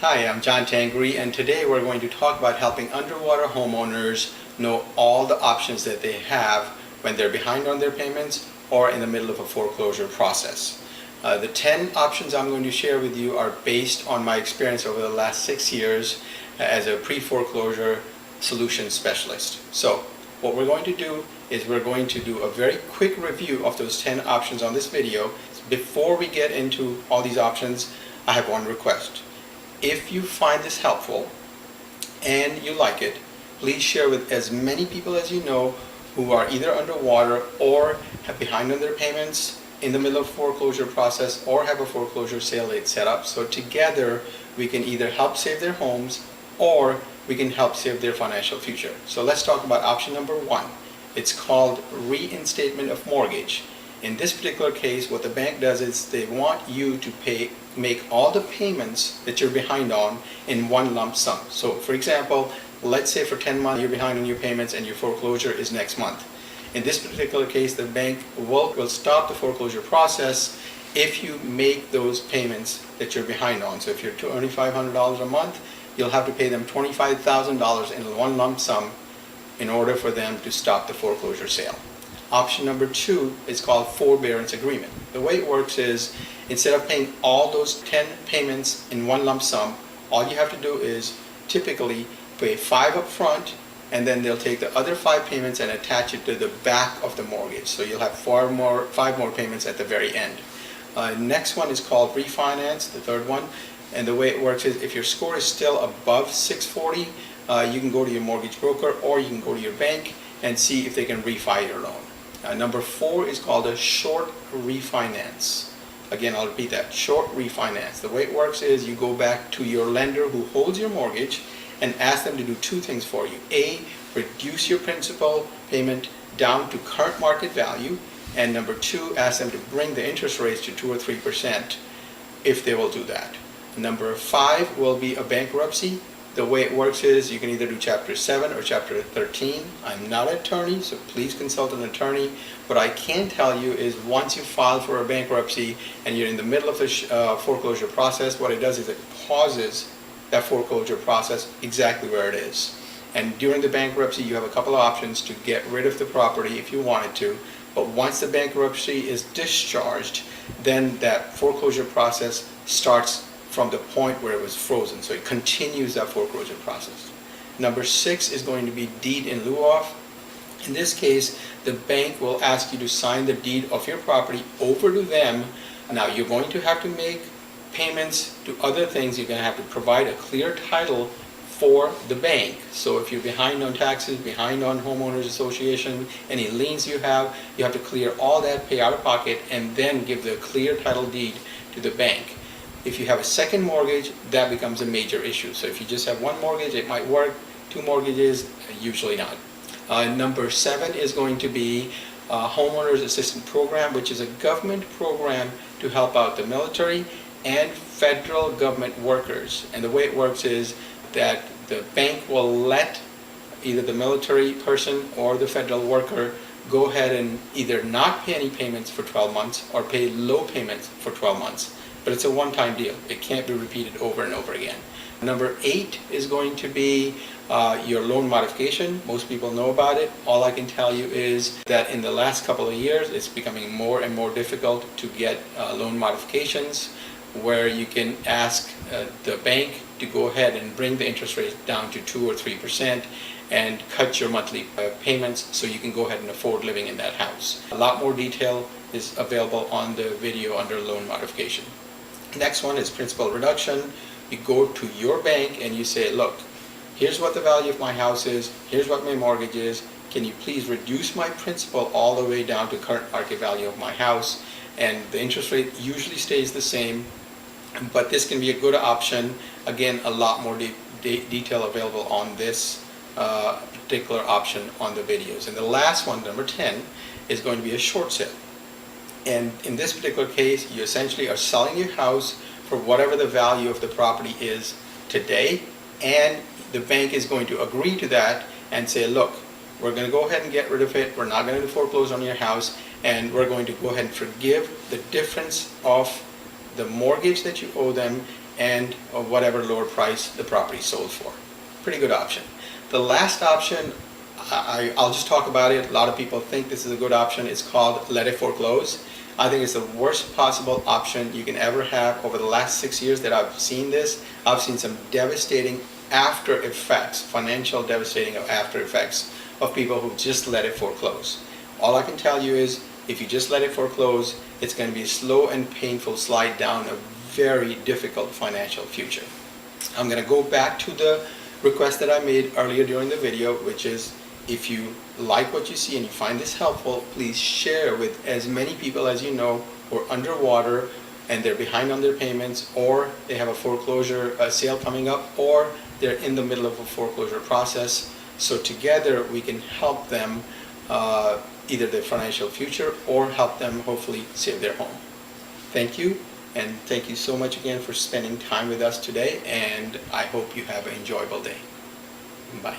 Hi, I'm John Tangri, and today we're going to talk about helping underwater homeowners know all the options that they have when they're behind on their payments or in the middle of a foreclosure process. The 10 options I'm going to share with you are based on my experience over the last 6 years as a pre-foreclosure solution specialist. So what we're going to do is we're going to do a very quick review of those 10 options on this video. Before we get into all these options, I have one request. If you find this helpful and you like it, please share with as many people as you know who are either underwater or have behind on their payments in the middle of foreclosure process or have a foreclosure sale date set up. So together we can either help save their homes or we can help save their financial future. So let's talk about option number 1. It's called reinstatement of mortgage. In this particular case, what the bank does is they want you to make all the payments that you're behind on in one lump sum. So for example, let's say for 10 months you're behind on your payments and your foreclosure is next month. In this particular case, the bank will stop the foreclosure process if you make those payments that you're behind on. So if you're earning $500 a month, you'll have to pay them $25,000 in one lump sum in order for them to stop the foreclosure sale. Option number 2 is called forbearance agreement. The way it works is instead of paying all those 10 payments in one lump sum, all you have to do is typically pay 5 up front, and then they'll take the other 5 payments and attach it to the back of the mortgage. So you'll have 5 more payments at the very end. Next one is called refinance, the third one. And the way it works is if your score is still above 640, you can go to your mortgage broker or you can go to your bank and see if they can refi your loan. Number 4 is called a short refinance. Again, I'll repeat that, short refinance. The way it works is you go back to your lender who holds your mortgage and ask them to do 2 things for you. A, reduce your principal payment down to current market value, and number 2, ask them to bring the interest rates to 2 or 3% if they will do that. Number 5 will be a bankruptcy. The way it works is you can either do Chapter 7 or Chapter 13. I'm not an attorney, so please consult an attorney. What I can tell you is once you file for a bankruptcy and you're in the middle of the foreclosure process, what it does is it pauses that foreclosure process exactly where it is. And during the bankruptcy, you have a couple of options to get rid of the property if you wanted to. But once the bankruptcy is discharged, then that foreclosure process starts from the point where it was frozen. So it continues that foreclosure process. Number 6 is going to be deed in lieu of. In this case, the bank will ask you to sign the deed of your property over to them. Now you're going to have to make payments to other things. You're going to have to provide a clear title for the bank. So if you're behind on taxes, behind on homeowners association, any liens you have to clear all that, pay out of pocket, and then give the clear title deed to the bank. If you have a second mortgage, that becomes a major issue. So if you just have one mortgage, it might work. 2 mortgages, usually not. Number 7 is going to be Homeowners Assistance Program, which is a government program to help out the military and federal government workers. And the way it works is that the bank will let either the military person or the federal worker go ahead and either not pay any payments for 12 months or pay low payments for 12 months. But it's a one-time deal. It can't be repeated over and over again. Number 8 is going to be your loan modification. Most people know about it. All I can tell you is that in the last couple of years, it's becoming more and more difficult to get loan modifications where you can ask the bank to go ahead and bring the interest rate down to 2 or 3% and cut your monthly payments so you can go ahead and afford living in that house. A lot more detail is available on the video under loan modification. Next one is principal reduction. You go to your bank and you say, look, here's what the value of my house is, here's what my mortgage is, can you please reduce my principal all the way down to current market value of my house? And the interest rate usually stays the same, but this can be a good option. Again, a lot more detail available on this particular option on the videos. And the last one, number 10, is going to be a short sale. And in this particular case, you essentially are selling your house for whatever the value of the property is today, and the bank is going to agree to that and say, look, we're going to go ahead and get rid of it, we're not going to foreclose on your house, and we're going to go ahead and forgive the difference of the mortgage that you owe them and whatever lower price the property sold for. Pretty good option. The last option, I'll just talk about it. A lot of people think this is a good option. It's called let it foreclose. I think it's the worst possible option you can ever have. Over the last 6 years that I've seen this, I've seen some devastating after effects, financial devastating after effects of people who just let it foreclose. All I can tell you is if you just let it foreclose, it's going to be a slow and painful slide down a very difficult financial future. I'm going to go back to the request that I made earlier during the video, which is if you like what you see and you find this helpful, please share with as many people as you know who are underwater and they're behind on their payments, or they have a foreclosure sale coming up, or they're in the middle of a foreclosure process. So together we can help them either their financial future or help them hopefully save their home. Thank you, and thank you so much again for spending time with us today, and I hope you have an enjoyable day. Bye.